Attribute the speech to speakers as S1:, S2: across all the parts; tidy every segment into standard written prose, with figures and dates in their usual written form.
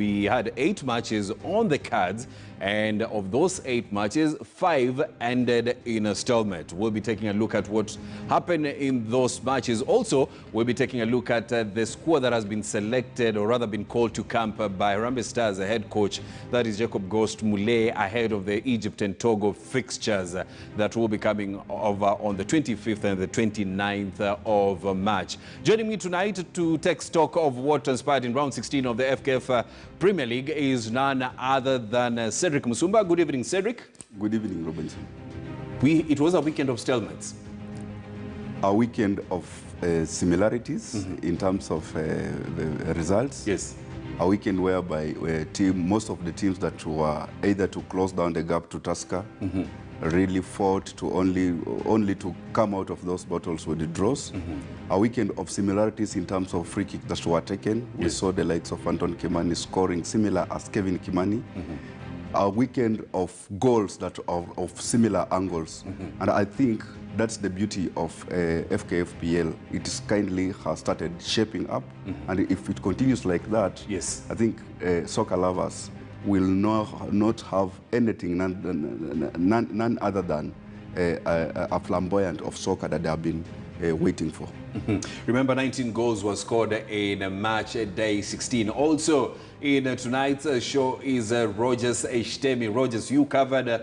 S1: We had 8 matches on the cards, and of those 8 matches, 5 ended in a stalemate. We'll be taking a look at what happened in those matches. Also, we'll be taking a look at the squad that has been selected, or rather been called to camp by Harambee Stars, the head coach, that is Jacob Ghost Mulee, ahead of the Egypt and Togo fixtures that will be coming over on the 25th and the 29th of March. Joining me tonight to take stock of what transpired in round 16 of the FKF Premier League is none other than Cedric Musumba. Good evening, Cedric.
S2: Good evening, Robinson.
S1: It was a weekend of stalemates.
S2: A weekend of similarities in terms of the results.
S1: Yes.
S2: A weekend whereby most of the teams that were either to close down the gap to Tusker really fought to only to come out of those battles with the draws. A weekend of similarities in terms of free kicks that were taken. We saw the likes of Anton Kimani scoring similar as Kevin Kimani. A weekend of goals that are of similar angles. And I think that's the beauty of FKF PL. It is kindly has started shaping up. And if it continues like that,
S1: yes,
S2: I think soccer lovers will not have anything, none other than a flamboyant of soccer that they have been waiting for.
S1: Remember, 19 goals were scored in match day 16. Also in tonight's show is Rogers Eshtemi. Rogers, you covered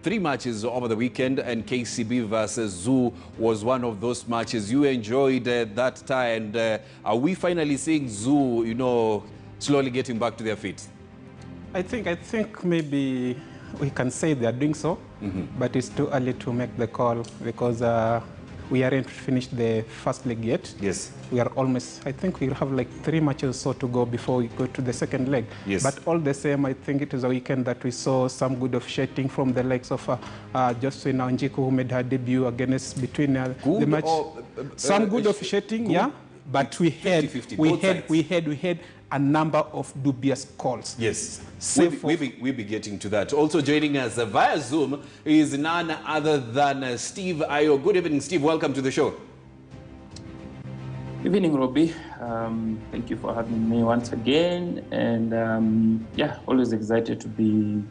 S1: 3 matches over the weekend, and KCB versus Zoo was one of those matches. You enjoyed that tie, and are we finally seeing Zoo, slowly getting back to their feet?
S3: I think maybe we can say they are doing so, but it's too early to make the call because we aren't finished the first leg yet.
S1: Yes.
S3: We are almost, I think we'll have like 3 matches or so to go before we go to the second leg.
S1: Yes.
S3: But all the same, I think it was a weekend that we saw some good officiating from the likes of Josephine Njiku, who made her debut against between the match. Some good officiating, yeah. But we had a number of dubious calls.
S1: Yes, we'll be getting to that. Also joining us via Zoom is none other than Steve Ayo. Good evening, Steve. Welcome to the show.
S4: Good evening, Robbie. Thank you for having me once again. And yeah, always excited to be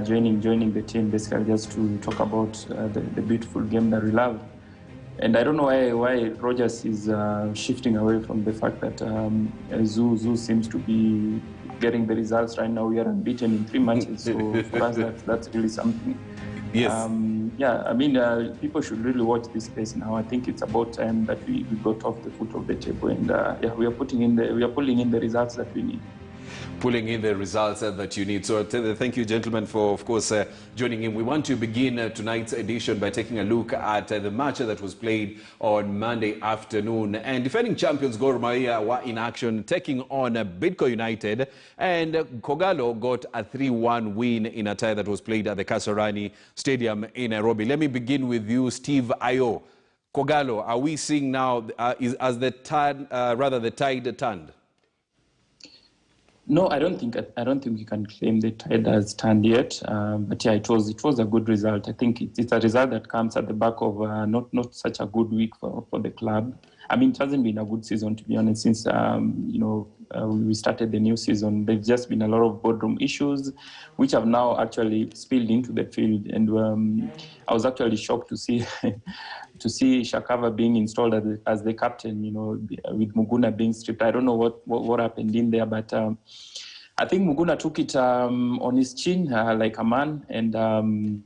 S4: joining the team, basically just to talk about the beautiful game that we love. And I don't know why Rogers is shifting away from the fact that Zoo seems to be getting the results right now. We are unbeaten in 3 matches, so for us that's really something.
S1: Yes.
S4: Yeah, I mean, people should really watch this space now. I think it's about time that we got off the foot of the table, and yeah, we are pulling in the results that we need.
S1: Pulling in the results that you need. So thank you, gentlemen, for, of course, joining in. We want to begin tonight's edition by taking a look at the match that was played on Monday afternoon. And defending champions Gor Mahia were in action, taking on Bidco United. And Kogalo got a 3-1 win in a tie that was played at the Kasarani Stadium in Nairobi. Let me begin with you, Steve Ayo. Kogalo, are we seeing now, as the tide turned?
S4: No, I don't think we can claim the tide has turned yet. But yeah, it was a good result. I think it's a result that comes at the back of not such a good week for the club. I mean, it hasn't been a good season, to be honest, since we started the new season. There's just been a lot of boardroom issues, which have now actually spilled into the field. And I was actually shocked to see Shakava being installed as the captain, with Muguna being stripped. I don't know what happened in there, but I think Muguna took it on his chin like a man, and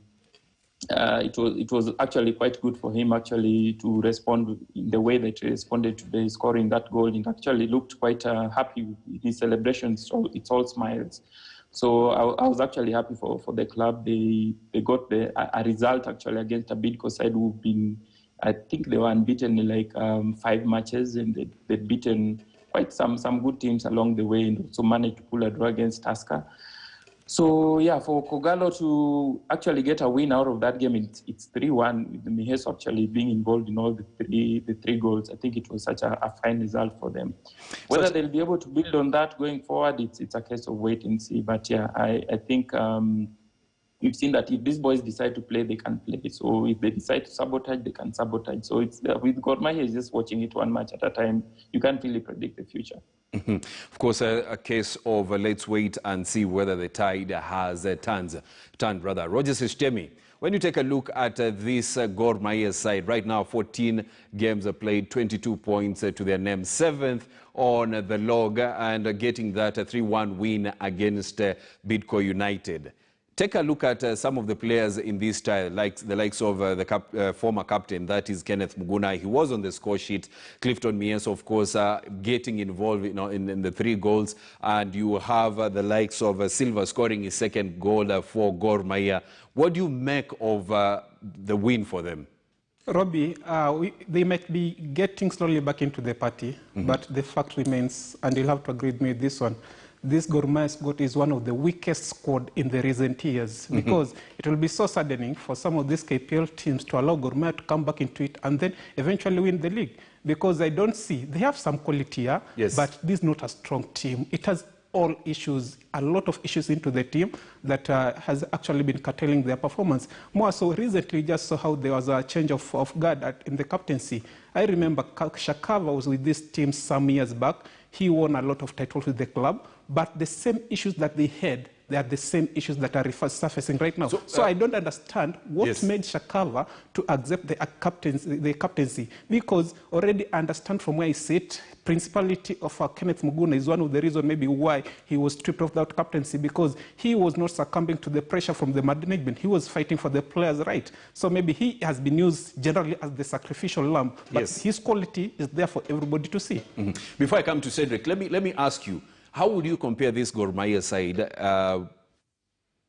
S4: it was actually quite good for him actually to respond in the way that he responded to scoring that goal. He actually looked quite happy with his celebrations. So it's all smiles. So I was actually happy for the club. They got a result actually against a Bidco side who've been, I think they were unbeaten in like 5 matches, and they'd beaten quite some good teams along the way, and also managed to pull a draw against Tusker. So yeah, for Kogalo to actually get a win out of that game, it's 3-1 with the Miheso actually being involved in all the three goals. I think it was such a fine result for them. Whether they'll be able to build on that going forward, it's a case of wait and see. But yeah, I think we've seen that if these boys decide to play, they can play. So if they decide to sabotage, they can sabotage. So it's with Gor Mahia, just watching it one match at a time. You can't really predict the future.
S1: Of course, a case of let's wait and see whether the tide has turned. Roger Sistemi, when you take a look at this Gor Mahia side, right now 14 games are played, 22 points to their name, 7th on the log, and getting that 3-1 win against Bidco United. Take a look at some of the players in this style, like the likes of the former captain, that is Kenneth Muguna. He was on the score sheet. Clifton Mies, of course, getting involved in the 3 goals. And you have the likes of Silva scoring his 2nd goal for Gor Mahia. What do you make of the win for them?
S3: Robbie, they might be getting slowly back into the party, but the fact remains, and you'll have to agree with me with this one, this Gor Mahia squad is one of the weakest squad in the recent years, because it will be so saddening for some of these KPL teams to allow Gor Mahia to come back into it and then eventually win the league. Because I don't see, they have some quality here, but this is not a strong team. It has all issues, a lot of issues into the team that has actually been curtailing their performance. More so recently, just saw how there was a change of guard in the captaincy. I remember Shakava was with this team some years back. He won a lot of titles with the club, but the same issues that they had, they are the same issues that are surfacing right now. So I don't understand what made Shakava to accept the captaincy, because already I understand from where he sit, principality of Kenneth Muguna is one of the reasons maybe why he was stripped of that captaincy, because he was not succumbing to the pressure from the management. He was fighting for the players' right. So maybe he has been used generally as the sacrificial lamb, but his quality is there for everybody to see.
S1: Before I come to Cedric, let me ask you, how would you compare this Gor Mahia side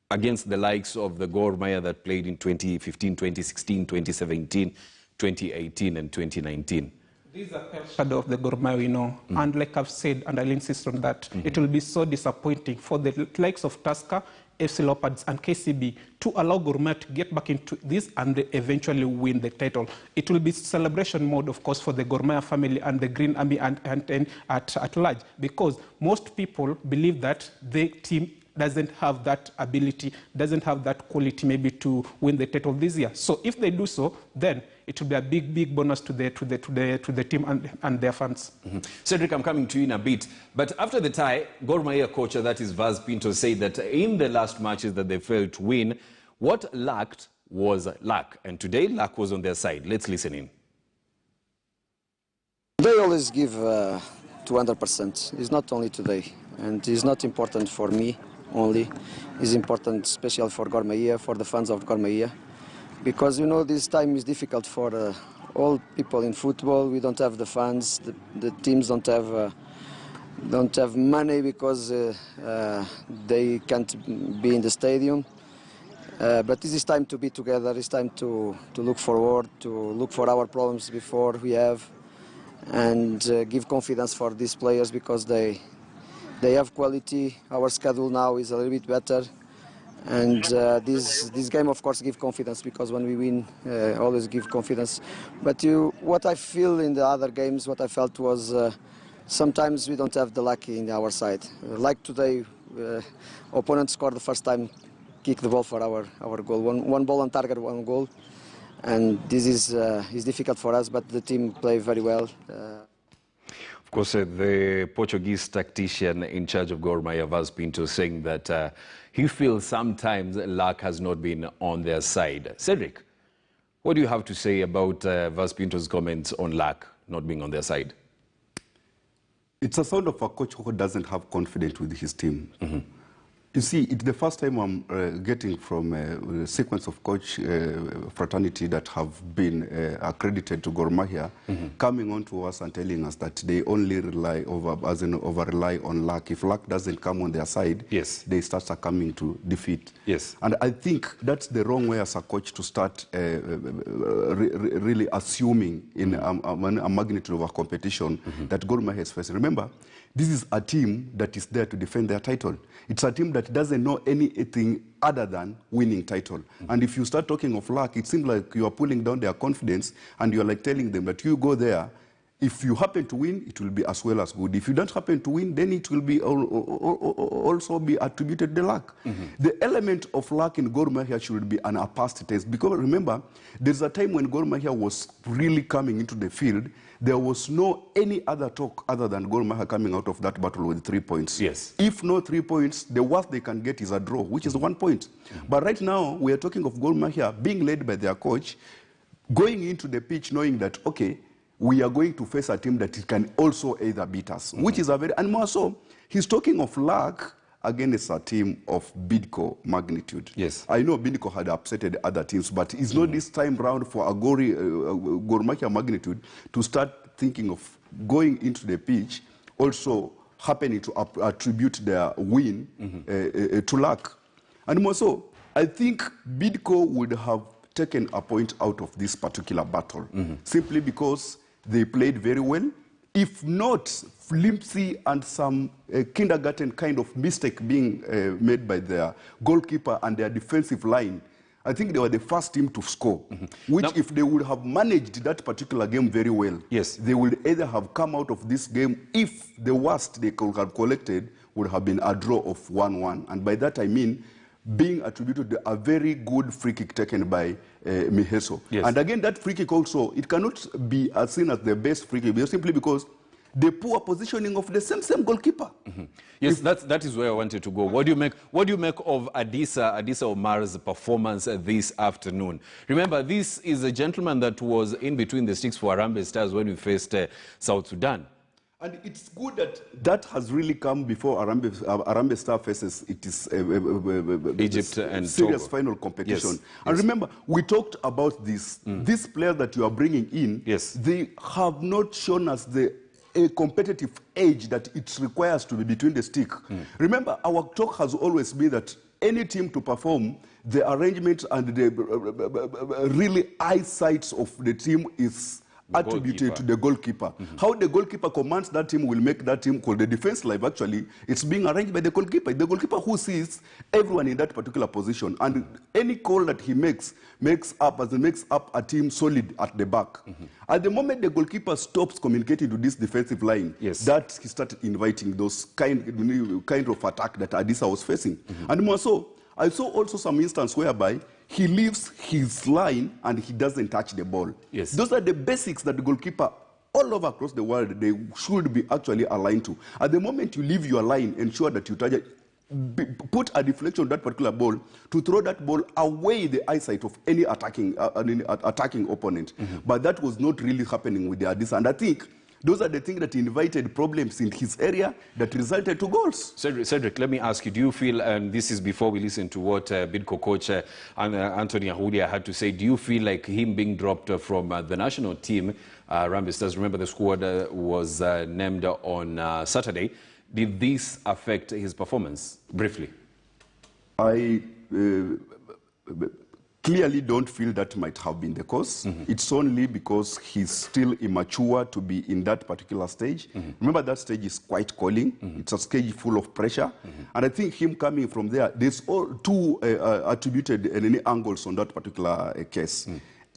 S1: against the likes of the Gor Mahia that played in 2015, 2016, 2017, 2018, and 2019?
S3: These are a shadow of the Gor Mahia we know. And like I've said, and I'll insist on that, it will be so disappointing for the likes of Tusker, FC Leopards, and KCB to allow Gor Mahia to get back into this and eventually win the title. It will be celebration mode, of course, for the Gor Mahia family and the Green Army and at large, because most people believe that the team doesn't have that ability, doesn't have that quality maybe to win the title this year. So if they do so, then it will be a big bonus to the team and their fans.
S1: Cedric, I'm coming to you in a bit. But after the tie, Gor Mahia coach, that is Vaz Pinto, said that in the last matches that they failed to win, what lacked was luck. And today, luck was on their side. Let's listen in.
S5: They always give 200%. It's not only today. And it's not important for me only. It's important especially for Gor Mahia, for the fans of Gor Mahia. Because, you know, this time is difficult for all people in football. We don't have the fans. The teams don't have money because they can't be in the stadium. But this is time to be together. It's time to look forward, to look for our problems before we have, and give confidence for these players because they have quality. Our schedule now is a little bit better. And this game, of course, gives confidence because when we win, always give confidence. But what I feel in the other games, what I felt was sometimes we don't have the luck in our side. Like today, opponent scored the first time, kick the ball for our goal. One ball on target, 1 goal. And this is difficult for us, but the team played very well.
S1: Of course, the Portuguese tactician in charge of Gor Mahia, Vaz Pinto, saying that he feels sometimes luck has not been on their side. Cedric, what do you have to say about Vaz Pinto's comments on luck not being on their side?
S2: It's a sound of a coach who doesn't have confidence with his team. You see, it's the first time I'm getting from a sequence of coach fraternity that have been accredited to Gor Mahia, coming on to us and telling us that they only rely over-rely on luck. If luck doesn't come on their side, they start succumbing to defeat. And I think that's the wrong way as a coach to start really assuming in a magnitude of a competition that Gor Mahia is facing. Remember, this is a team that is there to defend their title. It's a team that doesn't know anything other than winning title. And if you start talking of luck, it seems like you are pulling down their confidence and you're like telling them that you go there, if you happen to win, it will be as well as good. If you don't happen to win, then it will be also be attributed the luck. The element of luck in Gor Mahia should be an past test, because remember, there's a time when Gor Mahia was really coming into the field. There was no any other talk other than Gor Mahia coming out of that battle with 3 points.
S1: Yes.
S2: If no 3 points, the worst they can get is a draw, which is 1 point. But right now, we are talking of Gor Mahia being led by their coach, going into the pitch knowing that, okay, we are going to face a team that can also either beat us, which is a very, and more so, he's talking of luck against a team of Bidco magnitude.
S1: Yes.
S2: I know Bidco had upsetted other teams, but it's not this time round for a Gor Mahia magnitude to start thinking of going into the pitch, also happening to attribute their win to luck. And more so, I think Bidco would have taken a point out of this particular battle, simply because they played very well. If not, flimsy and some kindergarten kind of mistake being made by their goalkeeper and their defensive line, I think they were the first team to score, which now, if they would have managed that particular game very well,
S1: yes,
S2: they would either have come out of this game, if the worst they could have collected would have been a draw of 1-1. And by that I mean being attributed to a very good free kick taken by Miheso.
S1: Yes.
S2: And again, that free kick also, it cannot be seen as the best free kick, simply because the poor positioning of the same goalkeeper.
S1: Yes, that is where I wanted to go. What do you make of Adisa Omar's performance this afternoon? Remember, this is a gentleman that was in between the sticks for Harambee Stars when we faced South Sudan.
S2: And it's good that that has really come before Harambee Star faces
S1: Egypt and
S2: serious
S1: Togo.
S2: final competition.
S1: Yes.
S2: And
S1: yes.
S2: remember, we talked about this. These players that you are bringing in,
S1: yes,
S2: they have not shown us the competitive edge that it requires to be between the stick. Remember, our talk has always been that any team to perform, the arrangement and the really eyesight of the team is attributed to the goalkeeper. How the goalkeeper commands that team will make that team called the defense line. Actually, it's being arranged by the goalkeeper. The goalkeeper who sees everyone in that particular position, and any call that he makes up a team solid at the back. At the moment the goalkeeper stops communicating to this defensive line,
S1: yes,
S2: that he started inviting those kind of attack that Adisa was facing. And more so, I saw also some instance whereby he leaves his line and he doesn't touch the ball.
S1: Yes.
S2: Those are the basics that the goalkeeper all over across the world, they should be actually aligned to. At the moment you leave your line, ensure that you touch it, put a deflection on that particular ball to throw that ball away the eyesight of any attacking opponent. But that was not really happening with the Adisa. And I think those are the things that invited problems in his area that resulted to goals.
S1: Cedric, let me ask you, do you feel, and this is before we listen to what Bidco coach Anthony Ahulia had to say, do you feel like him being dropped from the national team, Harambee Stars, remember the squad was named on Saturday, did this affect his performance? Briefly.
S2: I clearly don't feel that might have been the cause. It's only because he's still immature to be in that particular stage. Remember, that stage is quite calling. It's a stage full of pressure. And I think him coming from there, there's two attributed angles on that particular case.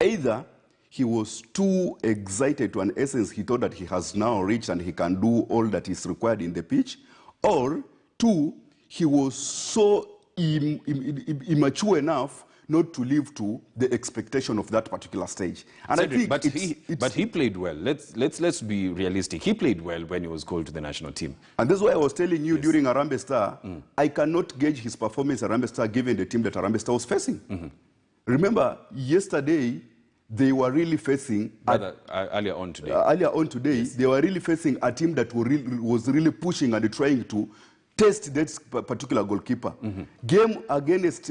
S2: Either he was too excited to an essence he thought that he has now reached and he can do all that is required in the pitch, or two, he was so immature enough not to live to the expectation of that particular stage. And
S1: Cedric,
S2: I think
S1: but he played well. Let's be realistic. He played well when he was called to the national team.
S2: And that's why I was telling you during Harambee Star, I cannot gauge his performance at Harambee Star given the team that Harambee Star was facing. Remember, yesterday, they were really facing...
S1: earlier on today.
S2: Yes. They were really facing a team that was really pushing and trying to test that particular goalkeeper. Game against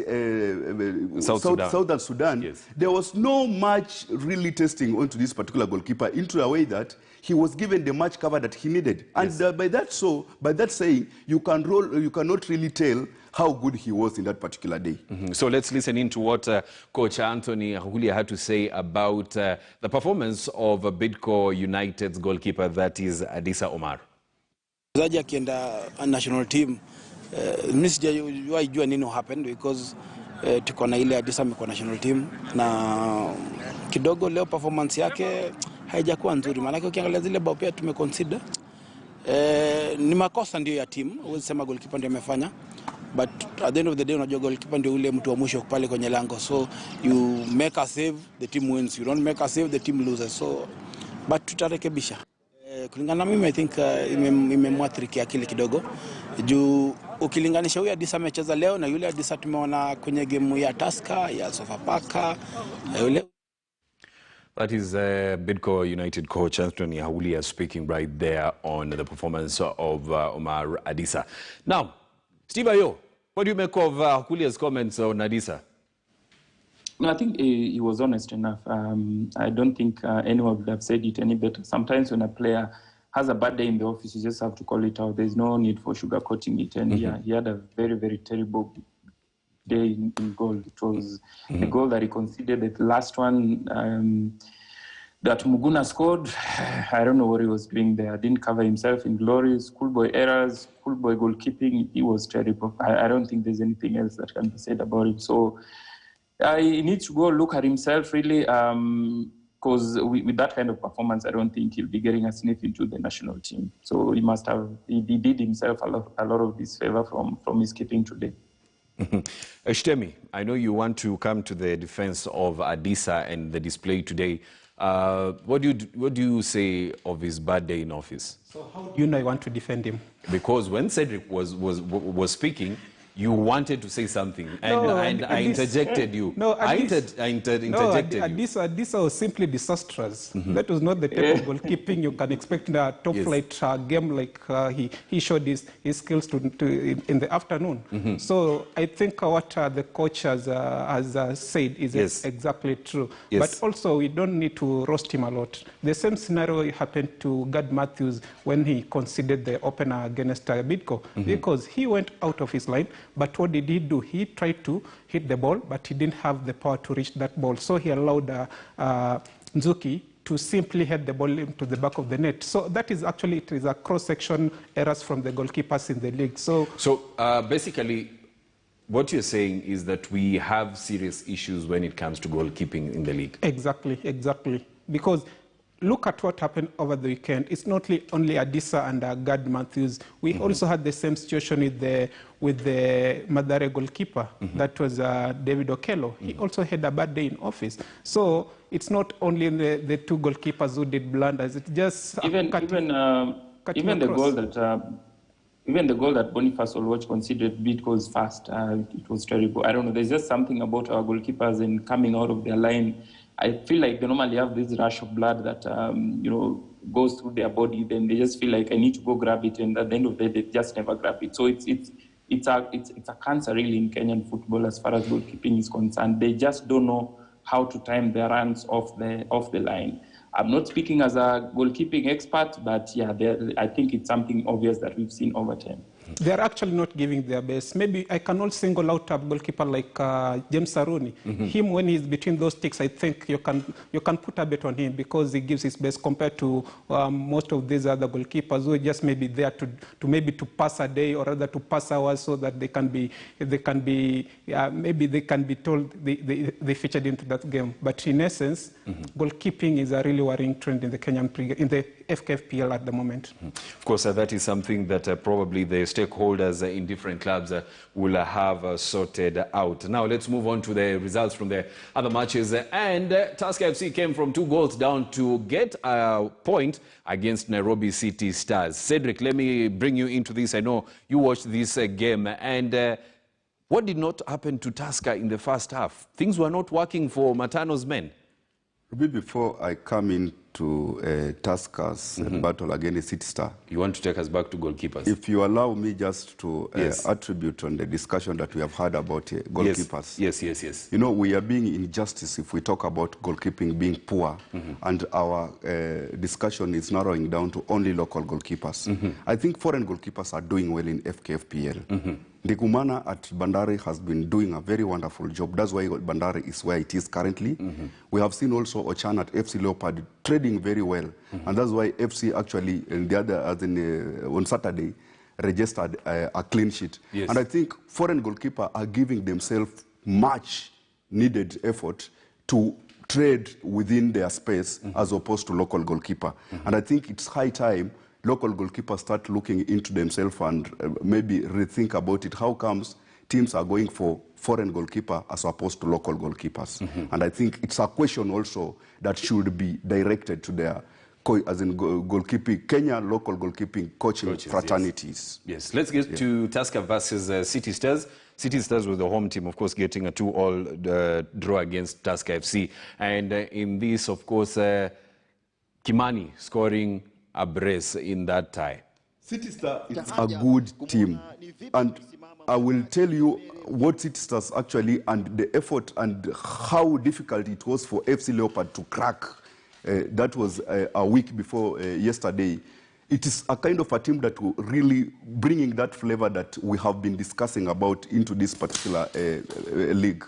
S2: Southern Sudan,
S1: yes,
S2: there was no much really testing onto this particular goalkeeper into a way that he was given the match cover that he needed. And
S1: yes,
S2: by that saying, you cannot really tell how good he was in that particular day.
S1: So let's listen in to what Coach Anthony Ahulia had to say about the performance of Bidco United's goalkeeper, that is Adisa Omar.
S6: Mchezaji akienda national team, mimi sijawahi jua nini happened because tuko na ile Adisa amekuwa national team na kidogo leo performance yake haijakuwa nzuri, maana ukiangalia zile bao pia tumeconsider ni makosa ndio ya team, huwezi sema goalkeeper ndio amefanya, but at the end of the day unajua goalkeeper ndio ule mtu wa mwisho pale kwenye lango, so you make a save, the team wins, you don't make a save, the team loses, so but tutarekebisha. Kulingana na mimi I think imemwathiri kiakili kidogo juu ukilinganisha huyu Adisa amecheza leo na yule Adisa tumeona kwenye game ya Tusker ya Sofapaka yule.
S1: That is Bidco United coach Anthony Haulia speaking right there on the performance of Omar Adisa. Now, Steve Ayo, what do you make of Haulia's comments on Adisa?
S4: No, I think he was honest enough. I don't think anyone would have said it any better. Sometimes when a player has a bad day in the office, you just have to call it out. There's no need for sugarcoating it. And yeah, he had a very, very terrible day in goal. It was the goal that he conceded. The last one that Muguna scored, I don't know what he was doing there. Didn't cover himself in glory. Schoolboy errors, schoolboy goalkeeping. He was terrible. I don't think there's anything else that can be said about him. So he needs to go look at himself, really, because with that kind of performance, I don't think he'll be getting a sniff into the national team. So he did himself a lot of disfavor from his keeping today.
S1: Shtemi, I know you want to come to the defense of Adisa and the display today. What do you say of his bad day in office?
S3: So how do you know I want to defend him?
S1: Because when Cedric was speaking, you wanted to say something, and I interjected you.
S3: No,
S1: interjected you.
S3: Adisa was simply disastrous. That was not the type of goalkeeping you can expect in a top-flight game like he showed his skills in the afternoon. So I think what the coach has said is exactly true. But also, we don't need to roast him a lot. The same scenario happened to Gad Matthews when he conceded the opener against Bidco, because he went out of his line. But what did he do? He tried to hit the ball, but he didn't have the power to reach that ball. So he allowed Nzuki to simply head the ball into the back of the net. So that is actually, it is a cross-section errors from the goalkeepers in the league. So
S1: basically, what you're saying is that we have serious issues when it comes to goalkeeping in the league.
S3: Exactly. Because look at what happened over the weekend. It's not only Adisa and Gad Matthews. We also had the same situation with the Mathare goalkeeper. That was David Okello. He also had a bad day in office. So it's not only the two goalkeepers who did blunders. It's just
S4: even the goal that Boniface Olwach conceded was fast. It was terrible. I don't know. There's just something about our goalkeepers and coming out of their line. I feel like they normally have this rush of blood that goes through their body. Then they just feel like I need to go grab it, and at the end of the day, they just never grab it. So it's a cancer really in Kenyan football as far as goalkeeping is concerned. They just don't know how to time their runs off the line. I'm not speaking as a goalkeeping expert, but yeah, I think it's something obvious that we've seen over time.
S3: They're actually not giving their best. Maybe I can also single out a goalkeeper like James Saruni. Him, when he's between those sticks, I think you can put a bet on him because he gives his best compared to most of these other goalkeepers who are just maybe there to pass a day or rather to pass hours so that they can be told they featured into that game. But in essence, goalkeeping is a really worrying trend in the FKF PL at the moment.
S1: Of course, that is something that probably the stakeholders in different clubs will have sorted out. Now, let's move on to the results from the other matches. And Tusker FC came from 2 goals down to get a point against Nairobi City Stars. Cedric, let me bring you into this. I know you watched this game. And what did not happen to Tusker in the first half? Things were not working for Matano's men.
S2: Before I come into Tusker's battle against City Star,
S1: you want to take us back to goalkeepers?
S2: If you allow me just to attribute on the discussion that we have had about goalkeepers.
S1: Yes.
S2: You know, we are being injustice if we talk about goalkeeping being poor, and our discussion is narrowing down to only local goalkeepers. I think foreign goalkeepers are doing well in FKF PL. Ndikumana at Bandari has been doing a very wonderful job. That's why Bandari is where it is currently. We have seen also Ochan at FC Leopard trading very well. And that's why FC actually, on Saturday, registered a clean sheet. And I think foreign goalkeepers are giving themselves much needed effort to trade within their space as opposed to local goalkeeper. And I think it's high time local goalkeepers start looking into themselves and maybe rethink about it. How comes teams are going for foreign goalkeeper as opposed to local goalkeepers? And I think it's a question also that should be directed to their as in goalkeeping, Kenya local goalkeeping coaches, fraternities.
S1: Yes, let's get to Tusker versus City Stars. City Stars was the home team, of course, getting a 2-2 draw against Tusker FC. And in this, of course, Kimani scoring a brace in that tie.
S2: City Stars is a good team. And I will tell you what City Stars actually, and the effort and how difficult it was for FC Leopard to crack. That was a week before yesterday. It is a kind of a team that will really bringing that flavor that we have been discussing about into this particular league.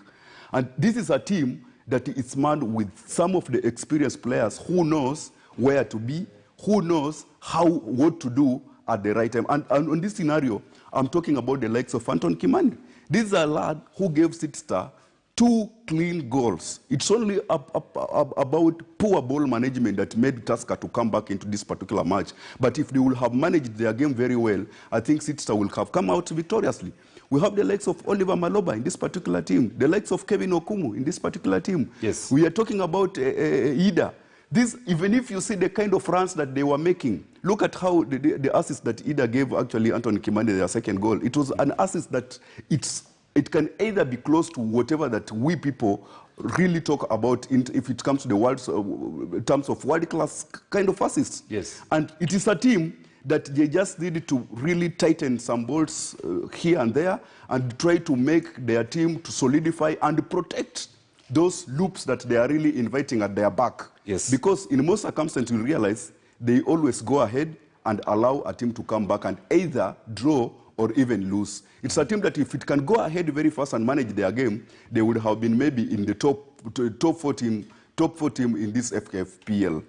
S2: And this is a team that is manned with some of the experienced players who knows where to be, who knows what to do at the right time. And on this scenario, I'm talking about the likes of Anton Kimani. This is a lad who gave City Star 2 clean goals. It's only about poor ball management that made Tusker to come back into this particular match. But if they will have managed their game very well, I think City Star will have come out victoriously. We have the likes of Oliver Maloba in this particular team, the likes of Kevin Okumu in this particular team.
S1: Yes.
S2: We are talking about Ida. This, even if you see the kind of runs that they were making, look at how the assist that Ida gave actually Anton Kimani their second goal. It was an assist that it can either be close to whatever that we people really talk about if it comes to the terms of world-class kind of assists.
S1: Yes.
S2: And it is a team that they just needed to really tighten some bolts here and there and try to make their team to solidify and protect those loops that they are really inviting at their back.
S1: Yes.
S2: Because in most circumstances, you realize they always go ahead and allow a team to come back and either draw or even lose. It's a team that if it can go ahead very fast and manage their game, they would have been maybe in the top 4 team in this FKF PL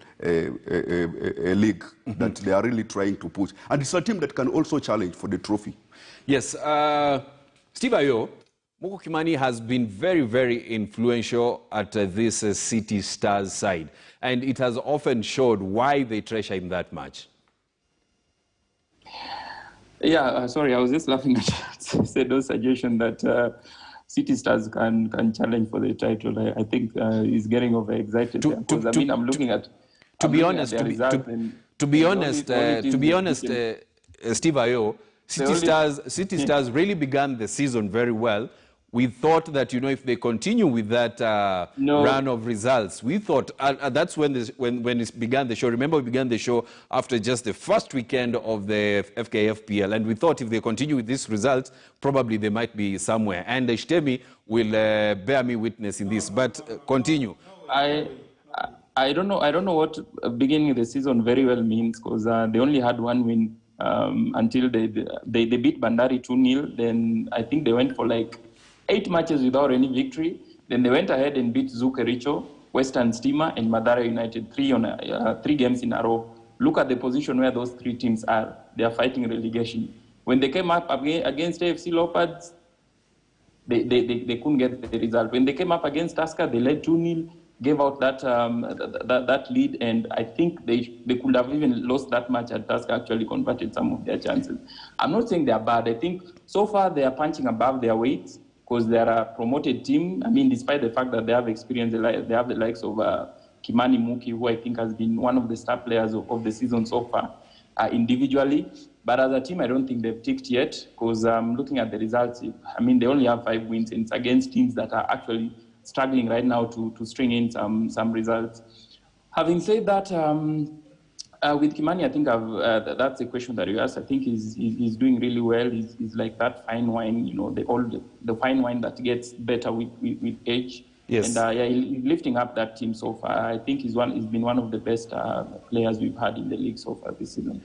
S2: league that they are really trying to push. And it's a team that can also challenge for the trophy.
S1: Yes, Steve Ayo, Moko Kimani has been very, very influential at this City Stars side. And it has often showed why they treasure him that much.
S4: Yeah, sorry, I was just laughing at Sedo's suggestion that City Stars can challenge for the title. I think he's getting overexcited. I'm looking at. To be honest, Steve
S1: Ayo, City Stars really began the season very well. We thought that, if they continue with that run of results, we thought that's when it began the show. Remember, we began the show after just the first weekend of the FKF PL, and we thought if they continue with these results, probably they might be somewhere. And Shtemi will bear me witness in this. But continue.
S4: I don't know what beginning of the season very well means, because they only had one win until they beat Bandari 2-0. Then I think they went for like 8 matches without any victory. Then they went ahead and beat Zukericho, Western Steamer, and Madara United 3 games in a row. Look at the position where those 3 teams are. They are fighting relegation. When they came up against AFC Leopards, they couldn't get the result. When they came up against Tusker, they led 2-0, gave out that lead, and I think they could have even lost that match had Tusker actually converted some of their chances. I'm not saying they are bad. I think so far they are punching above their weight, because they are a promoted team. I mean, despite the fact that they have experience, they have the likes of Kimani Muki, who I think has been one of the star players of the season so far individually. But as a team, I don't think they've ticked yet, because looking at the results, I mean, they only have 5 wins, and it's against teams that are actually struggling right now to string in some results. Having said that, with Kimani, I think that's the question that you asked. I think he's doing really well. He's like that fine wine, the fine wine that gets better with age.
S1: Yes.
S4: And he's lifting up that team so far. I think he's been one of the best players we've had in the league so far this season.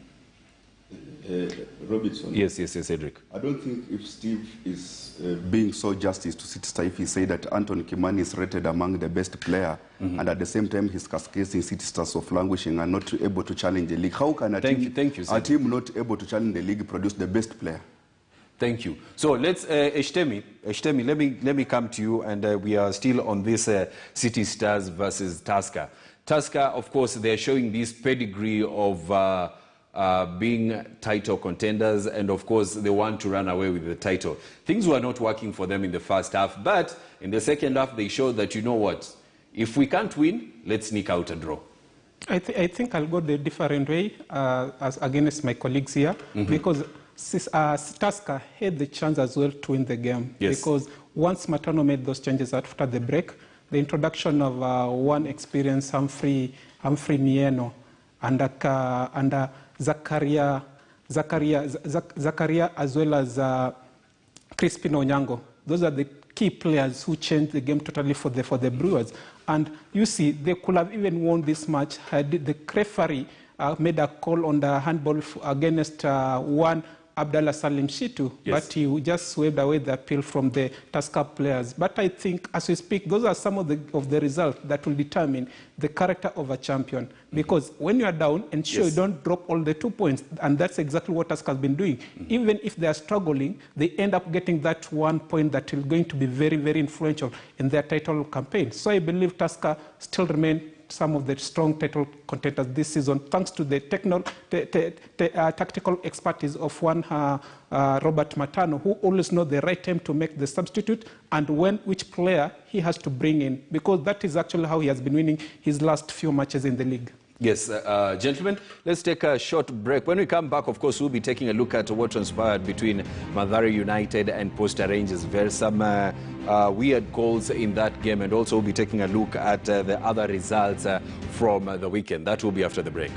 S2: Robertson.
S1: Yes, Cedric.
S2: I don't think if Steve is being so justice to City Star if he say that Anton Kimani is rated among the best player, and at the same time he's cascading City Stars of languishing and not able to challenge the league. How can a team not able to challenge the league produce the best player?
S1: Thank you. So let's, Shtemi, let me come to you, and we are still on this City Stars versus Tusker. Tusker, of course, they're showing this pedigree of being title contenders, and of course they want to run away with the title. Things were not working for them in the first half, but in the second half they showed that, you know what, if we can't win, let's sneak out a draw.
S3: I think I'll go the different way as against my colleagues here, because Tusker had the chance as well to win the game.
S1: Yes.
S3: Because once Matano made those changes after the break, the introduction of one experienced Humphrey Mieno and Zakaria as well as Crispin Onyango. Those are the key players who changed the game totally for the Brewers. And you see, they could have even won this match had the referee made a call on the handball against one Abdallah Salim Shitu, yes. But he just waved away the appeal from the Tusker players. But I think, as we speak, those are some of the results that will determine the character of a champion. Because when you are down, ensure yes. you don't drop all the 2 points, and that's exactly what Tusker has been doing. Even if they are struggling, they end up getting that 1 point that is going to be very, very influential in their title campaign. So I believe Tusker still remain some of the strong title contenders this season, thanks to the tactical expertise of one Robert Matano, who always knows the right time to make the substitute and which player he has to bring in, because that is actually how he has been winning his last few matches in the league.
S1: Yes, gentlemen, let's take a short break. When we come back, of course, we'll be taking a look at what transpired between Mathare United and Posta Rangers. Very some weird goals in that game, and also we'll be taking a look at the other results from the weekend. That will be after the break.